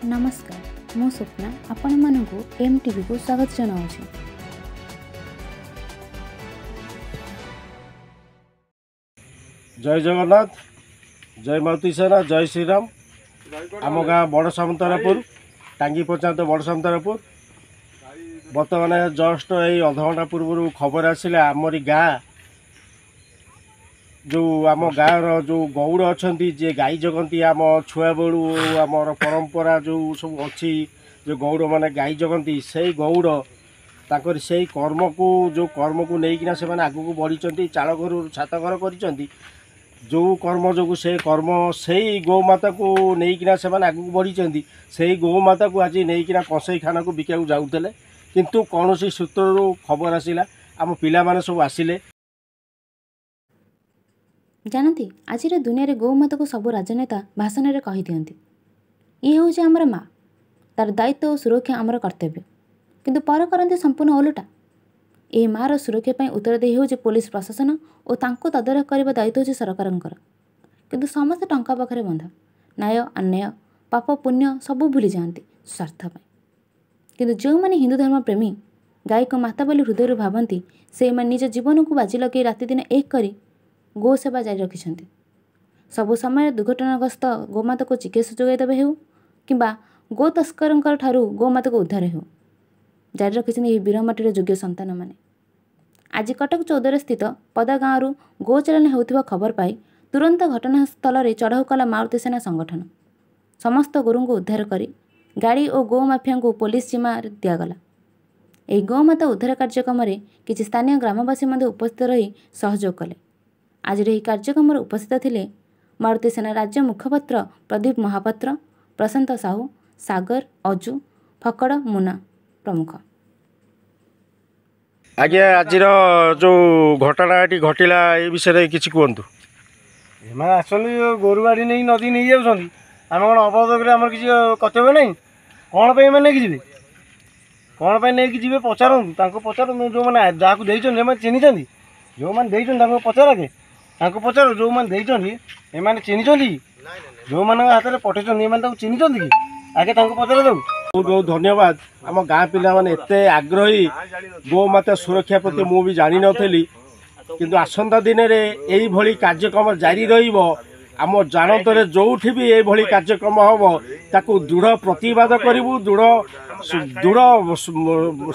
नमस्कार मु स्वप्ना आपण मानकु एमटीवी को स्वागत जनाऊँ। जय जगन्नाथ, जय मारुति सेना, जय श्रीराम। आम गाँ बड़ सामंतरापुर टांगी पंचायत बड़ सामंतरापुर। बर्तमान जस्ट यही अधघंटा पूर्व खबर आसिला आमरी गाँ जो आम गाँव जो गौड़ अच्छा जे गाई जगती आम छुआ बेलू आमर परंपरा जो सब अच्छी जो गौड़ मैंने गाई जगती से गौड़ ताकर से कर्म को जो कर्म को लेकिन से आग को बढ़ी चाल घर छात घर कर जो कर्म जो से कर्म से गौमाता को लेकिन से आग को बढ़ी से गौमाता को आज नहीं कंसई खाना को बिका जाऊले किंतु कौन सूत्र खबर आसला आम पिला माने सब आसिले। जानती आज दुनिया रे गौमाता को सब राजनेता भाषण में कही दिखती ये हूँ आमर माँ तार दायित्व और सुरक्षा आमर कर्तव्य किंतु पर करते संपूर्ण ओलटा। ये माँ सुरक्षा पर उत्तरदायी हूँ पुलिस प्रशासन और तांको तदारख करने दायित्व हूँ सरकार किंतु समस्त टंका पाखे बंधा न्याय अन्याय पाप पुण्य सब भूली जाती स्वार्थ किंतु जो मैंने हिंदू धर्म प्रेमी गाय को माता बोली हृदय भावती से निज जीवन को बाजी लगे राति दिन एक करी गो सेवा जारी रखिंट सबु समय दुर्घटनाग्रस्त गोमाता को चिकित्सा जोगाइदेवे हो कि गो तस्कर ठारू गोमाता को उद्धार हो जारी रखिंट वीरमाटीर योग्य संतान मैंने। आज कटक चौदर स्थित पदा गाँव गो चालन होता खबर पाई तुरंत घटनास्थल में चढ़ाऊ कला मारुति सेना संगठन समस्त गोरु को उद्धार कर गाड़ी और गो माफिया को पुलिस जिम्मा दिगला। यह गौमाता उद्धार कार्यक्रम किसी स्थानीय ग्रामवासी उपस्थित रही सहयोग कले। आज यह कार्यक्रम उपस्थित थिले मारुति सेना राज्य मुखपत्र प्रदीप महापात्र, प्रशांत साहू, सागर, अजु, फकड़, मुना प्रमुख। आज्ञा आज जो घटना घटला ये विषय किसी कहतु। एम आसती गोरु गाड़ी नहीं नदी नहीं जाऊँगी आम कौन अवरोध आम किसी कर्तव्य नहीं कौन पर नहीं जी कौन पर नहीं जी पचारू पचार जो मैंने जहाँ को चिन्ह जो मैंने पचार के पचार जो मैंने चिन्ह जो मान हाथ में पठे चिन्ह कि आगे पचार दो। बहुत बहुत धन्यवाद। आम गाँ पिला माने एते आग्रही गोमाता सुरक्षा प्रति मु भी जानी नथेली किंतु आसंता दिन में यही कार्यक्रम जारी रहिबो। आम जानतर जो भी ये कार्यक्रम हम ताकू दृढ़ प्रतिवाद करूँ दृढ़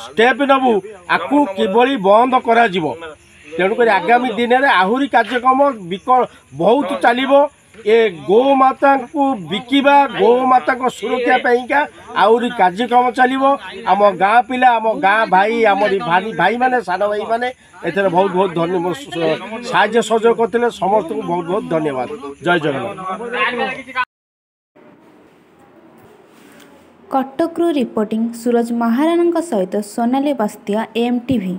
स्टेप नबू आकू किभली बंद करा तेणुक आगामी दिन में आहरी कार्यक्रम बहुत चलो ये गोमाता को बिकिबा गोमाता को सुरक्षा पाइका आहरी कार्यक्रम चलो। आम गाँ पिला आम गाँ भाई आम भाई माने सान भाई माने एथर बहुत बहुत धन्यवाद साहाय्य सहयोग करते समस्त को बहुत बहुत धन्यवाद। जय जगन्नाथ। कटकरू रिपोर्टिंग सूरज महाराणा सहित सोनाली बस्तिया एमटीवी।